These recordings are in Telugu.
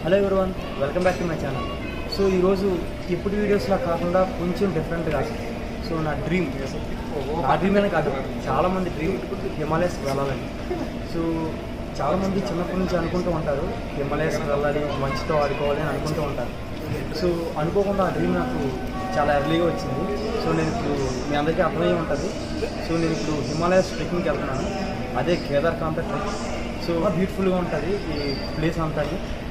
Hello everyone, welcome back to my channel. So ఈరోజు ఇప్పుడు వీడియోస్లో కాకుండా కొంచెం డిఫరెంట్గా, సో నా డ్రీమ్ అనే కాదు, చాలామంది డ్రీమ్ హిమాలయస్కి వెళ్ళాలని. సో చాలామంది చిన్నప్పటి నుంచి అనుకుంటూ ఉంటారు హిమాలయస్కి వెళ్ళాలి, మంచితో ఆడుకోవాలి అని అనుకుంటూ ఉంటారు. సో అనుకోకుండా ఆ డ్రీమ్ నాకు చాలా ఎర్లీగా వచ్చింది. సో నేను ఇప్పుడు మీ అందరికీ అర్థమయ్యే ఉంటుంది. సో నేను ఇప్పుడు హిమాలయస్ ట్రెక్కింగ్కి వెళ్తున్నాను. అదే కేదార్కాంత ట్రెక్. సో బ్యూటిఫుల్గా ఉంటుంది ఈ ప్లేస్ అంతా.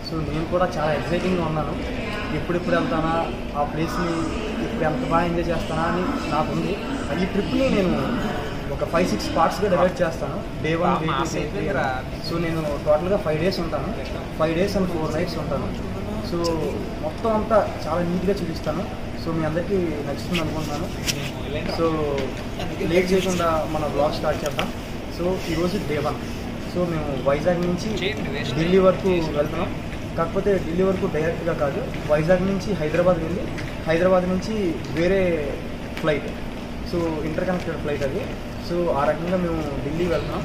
సో నేను కూడా చాలా ఎక్సైటింగ్గా ఉన్నాను. ఎప్పుడెప్పుడు వెళ్తానా, ఆ ప్లేస్ని ఇప్పుడు ఎంత బాగా ఎంజాయ్ చేస్తానా అని నాకు ఉంది. ఈ ట్రిప్ని నేను ఒక 5-6 పార్ట్స్గా డివైడ్ చేస్తాను. Day 1, day 2, day 3. సో నేను టోటల్గా 5 days ఉంటాను. 5 days and 4 nights ఉంటాను. సో మొత్తం అంతా చాలా నీట్గా చూపిస్తాను. సో మీ అందరికీ నచ్చుతుంది అనుకుంటున్నాను. సో లేట్ చేయకుండా మన బ్లాగ్ స్టార్ట్ చేద్దాం. సో ఈరోజు డే 1. సో మేము వైజాగ్ నుంచి ఢిల్లీ వరకు వెళ్తున్నాం. కాకపోతే ఢిల్లీ వరకు డైరెక్ట్గా కాదు, వైజాగ్ నుంచి హైదరాబాద్ వెళ్ళి హైదరాబాద్ నుంచి వేరే flight. So inter connected flight అది. సో ఆ రకంగా మేము ఢిల్లీ వెళ్తున్నాం.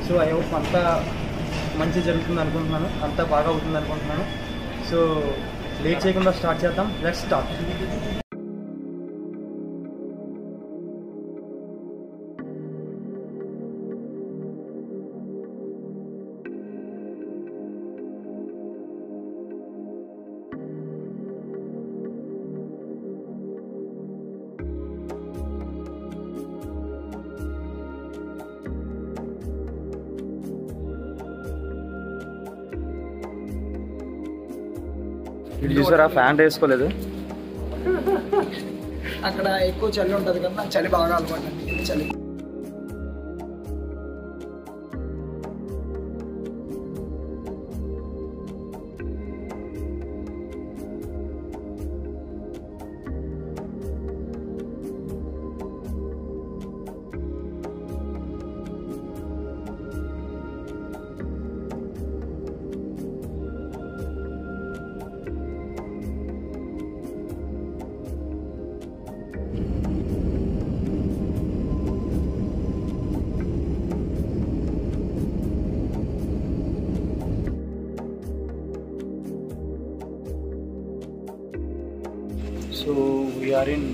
సో ఐ హోప్ అంతా మంచి జరుగుతుంది అనుకుంటున్నాను, అంతా బాగా అవుతుంది అనుకుంటున్నాను. సో లేట్ చేయకుండా స్టార్ట్ చేద్దాం. Let's start. ఇది చూసారా, ఫ్యాన్ వేసుకోలేదు. అక్కడ ఎక్కువ చలి ఉంటుంది కదా, నాకు చలి బాగా అలవాటు. చలి సో వీఆర్ ఇన్,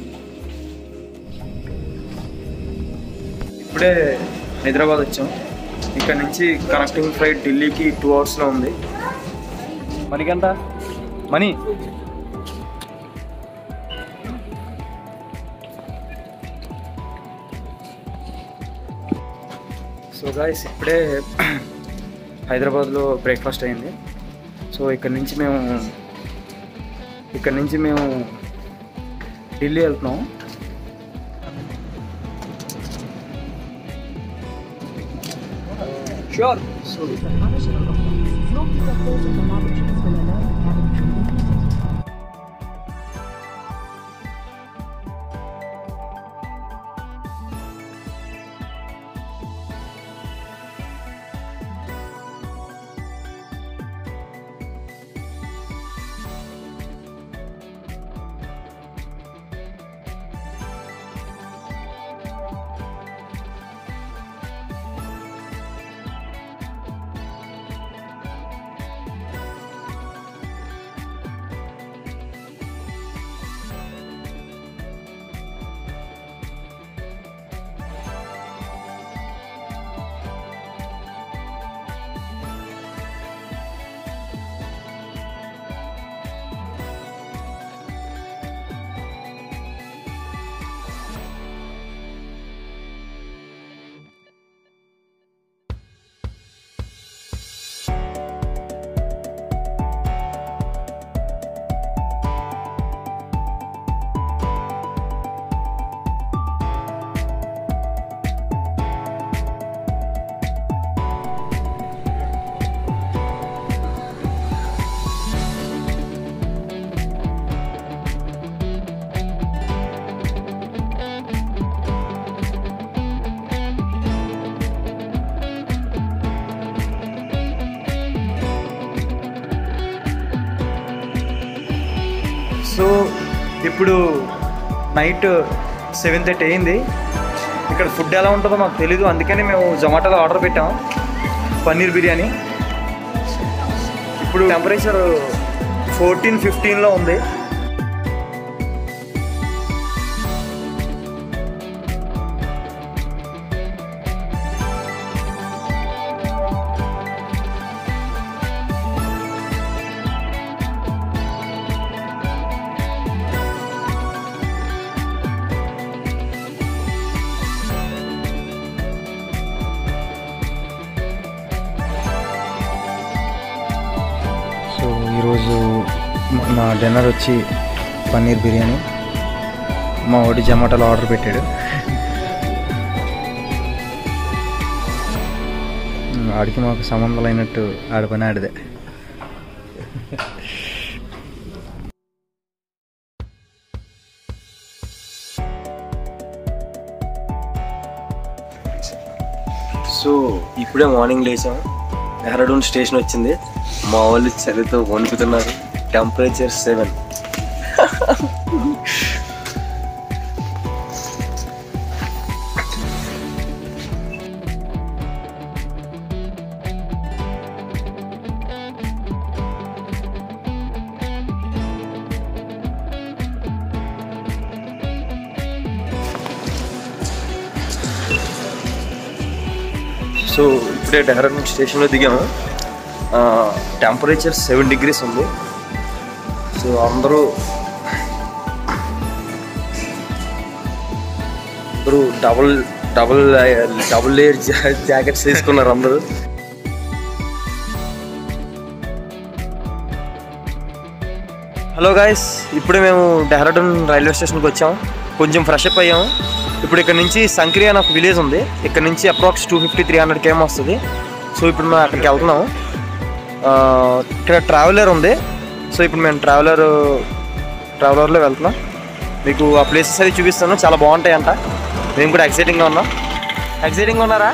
ఇప్పుడే హైదరాబాద్ వచ్చాం. ఇక్కడ నుంచి కనెక్టింగ్ ఫ్లైట్ ఢిల్లీకి 2 hours ఉంది. మనకెంత మనీ? సో గాయ్స్, ఇప్పుడే హైదరాబాద్లో బ్రేక్ఫాస్ట్ అయింది. సో ఇక్కడ నుంచి మేము ఢిల్లీ వెళ్తున్నాం. షూర్. సో సో ఇప్పుడు నైట్ 7:30 అయింది. ఇక్కడ ఫుడ్ ఎలా ఉంటుందో మాకు తెలీదు, అందుకని మేము జొమాటోలో ఆర్డర్ పెట్టాము పన్నీర్ బిర్యానీ. ఇప్పుడు టెంపరేచర్ 14:15లో ఉంది. సో ఈరోజు నా డిన్నర్ వచ్చి పన్నీర్ బిర్యానీ. మా వాడి జొమాటోలో ఆర్డర్ పెట్టాడు. ఆడికి మాకు సంబంధం అయినట్టు ఆడ పని ఆడిదే. సో ఇప్పుడే మార్నింగ్ లేచాం. డెహ్రాడూన్ స్టేషన్ వచ్చింది. మా వాళ్ళు చలితో వణుకుతున్నారు. టెంపరేచర్ 7. సో ఇప్పుడే డెహ్రాడూన్ స్టేషన్లో దిగాము. టెంపరేచర్ 7 degrees ఉంది. సో అందరూ డబుల్ లేయర్ జాకెట్స్ తీసుకున్నారు అందరూ. హలో గాయస్, ఇప్పుడే మేము డెహ్రాడూన్ రైల్వే స్టేషన్కి వచ్చాము. కొంచెం ఫ్రెష్ అప్ అయ్యాము. ఇప్పుడు ఇక్కడ నుంచి సంక్రీ అని ఒక విలేజ్ ఉంది. ఇక్కడ నుంచి అప్రాక్స్ 250-300 km వస్తుంది. సో ఇప్పుడు మేము అక్కడికి వెళ్తున్నాము. ఇక్కడ ట్రావెలర్ ఉంది. సో ఇప్పుడు మేము ట్రావెలర్లో వెళ్తున్నాం. మీకు ఆ ప్లేసెస్ అవి చూపిస్తాను. చాలా బాగుంటాయి అంట. మేము కూడా ఎక్సైటింగ్గా ఉన్నాం. ఎక్సైటింగ్గా ఉన్నారా?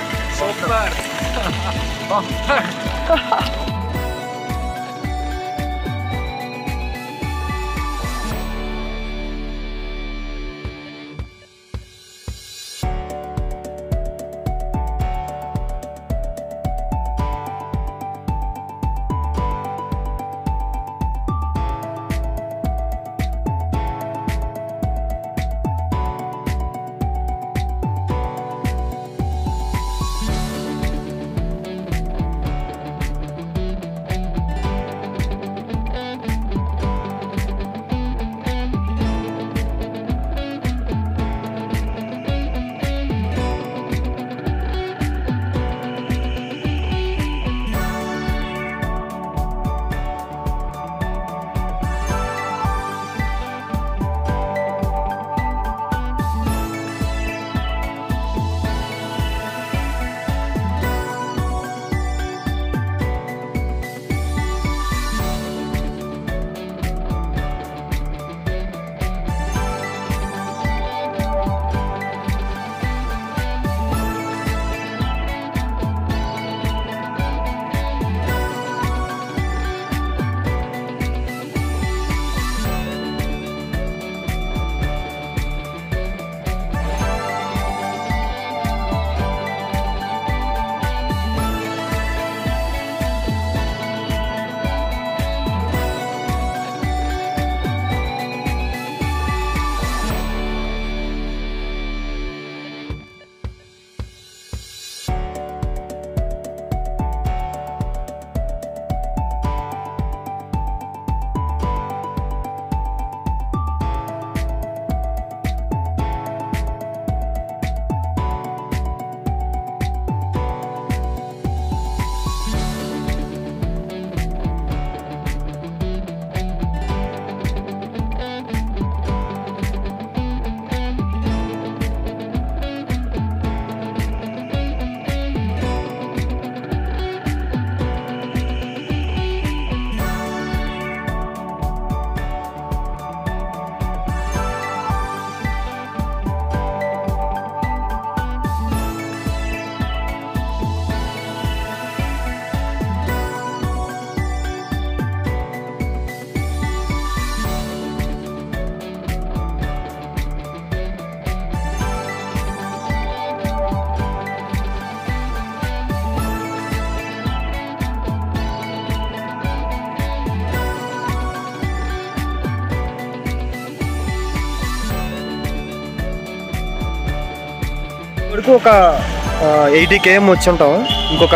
ఇప్పటికి ఒక 80 km వచ్చి ఉంటాం. ఇంకొక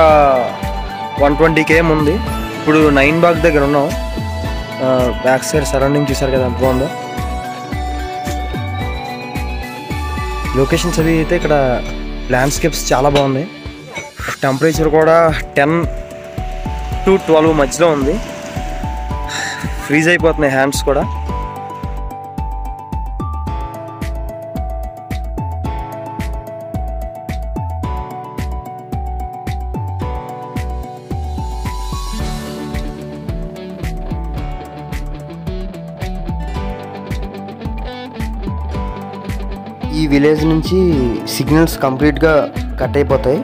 120 km ఉంది. ఇప్పుడు 9 బాగ్ దగ్గర ఉన్నాం. బ్యాక్ సైడ్ సరౌండింగ్ చూసారు కదా ఎంత బాగుందో. లొకేషన్స్ అవి అయితే ఇక్కడ ల్యాండ్స్కేప్స్ చాలా బాగున్నాయి. టెంపరేచర్ కూడా 10 to 12 మధ్యలో ఉంది. ఫ్రీజ్ అయిపోతున్నాయి హ్యాండ్స్ కూడా. ఈ విలేజ్ నుంచి సిగ్నల్స్ కంప్లీట్గా కట్ అయిపోతాయి.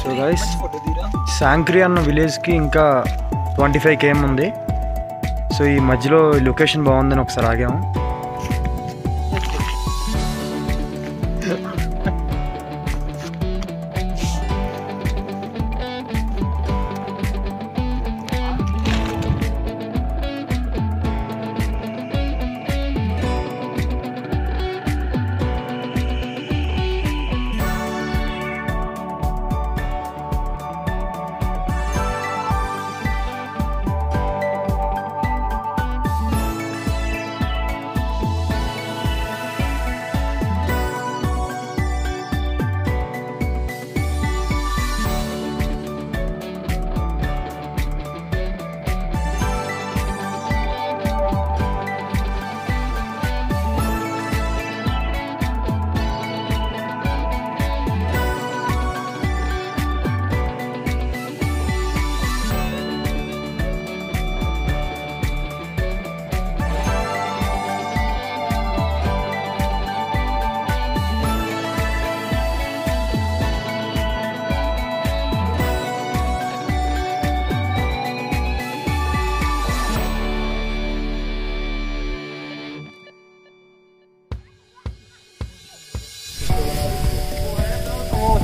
సో గైస్, శాంక్రీ అన్న విలేజ్కి ఇంకా 25 km ఉంది. సో ఈ మధ్యలో లొకేషన్ బాగుందని ఒకసారి ఆగాము.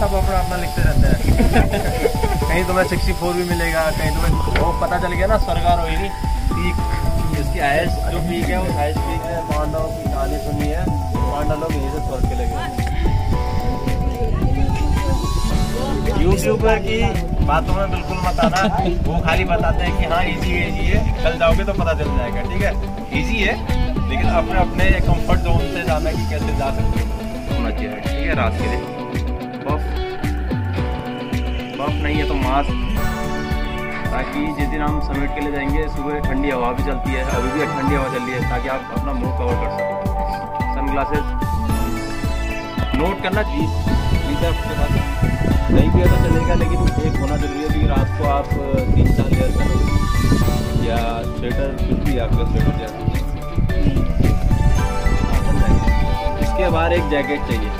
सब अपना अपना लिखते रहते हैं। कहीं तुम्हें 64 भी मिलेगा, कहीं तुम्हें वो पता चल गया ना स्वर्ग आरोहिणी पीक, इसकी हाईएस्ट जो पीक है वो हाईएस्ट पीक है। पांडवों की कहानी सुनी है, पांडव लोग यहीं से स्वर्ग के लगे। यूट्यूबर की बातों में बिल्कुल मत आना, वो खाली बताते हैं कि हाँ इजी है, कल जाओगे तो पता चल जाएगा। ठीक है, इजी है लेकिन अपने अपने कंफर्ट जोन से जाना कि कैसे जा सकते होना चाहिए। ठीक है, रात के लिए बर्फ नहीं है तो मास्क, ताकि जिस दिन हम समिट के लिए जाएंगे सुबह ठंडी हवा भी चलती है, अभी भी ठंडी हवा चल रही है, ताकि आप अपना मुंह कवर कर सको। सनग्लासेस नोट करना चाहिए, आपके पास नहीं भी है तो चलेगा, लेकिन एक होना जरूरी है कि रात को आप 3-4 लेयर करोगे या स्वेटर, कुछ भी आपका स्वेटर जैसा। इसके बाहर एक जैकेट चाहिए।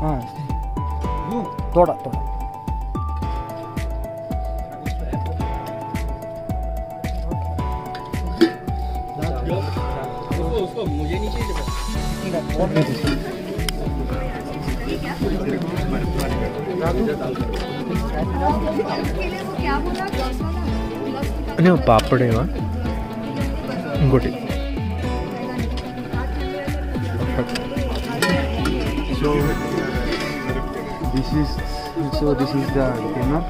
हाँ थोड़ा थोड़ा పాపడేవా ఇంకోటి So this is the dinner.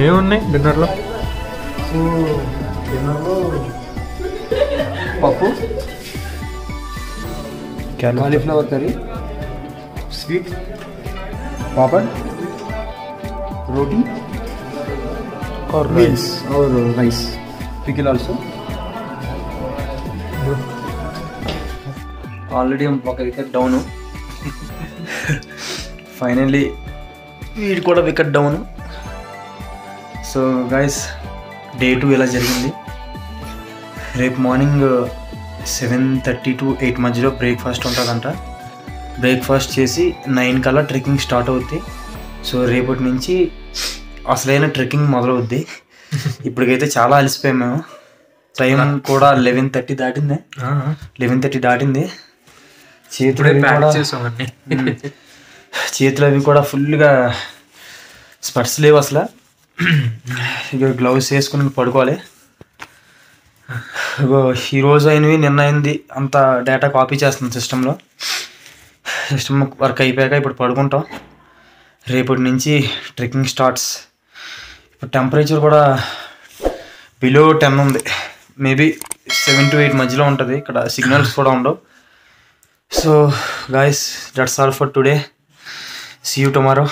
ఏమున్నాయి డిన్నర్లో? So dinnerలో పప్పు, cauliflower curry, sweet, papad, roti, or meals or rice, pickle also. Already ఒక వికెట్ డౌన్, ఫైనల్లీ వీడు కూడా wicket down. So guys day 2 ఇలా జరిగింది. రేపు మార్నింగ్ 7:30 to 8 మధ్యలో బ్రేక్ఫాస్ట్ ఉంటుందంట. బ్రేక్ఫాస్ట్ చేసి 9 కల్లా ట్రెక్కింగ్ స్టార్ట్ అవుద్ది. సో రేపటి నుంచి అసలైన ట్రెక్కింగ్ మొదలవుద్ది. ఇప్పటికైతే చాలా అలసిపోయాం మేము. టైం కూడా 11:30 దాటింది. 11:30 దాటింది. చేతులు అవి కూడా ఫుల్గా స్పర్శ లేవు అసలు. ఇక గ్లౌస్ వేసుకుని పడుకోవాలి. ఈరోజు అయినవి నిన్న అయింది అంత డేటా కాపీ చేస్తుంది సిస్టమ్ వర్క్ అయిపోయాక ఇప్పుడు పడుకుంటాం. రేపటి నుంచి ట్రెక్కింగ్ స్టార్ట్స్. ఇప్పుడు టెంపరేచర్ కూడా బిలో 10 ఉంది. మేబీ 7 to 8 మధ్యలో ఉంటుంది. ఇక్కడ సిగ్నల్స్ కూడా ఉండవు. So guys, that's all for today. See you tomorrow.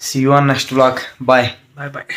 See you on next vlog. Bye. Bye.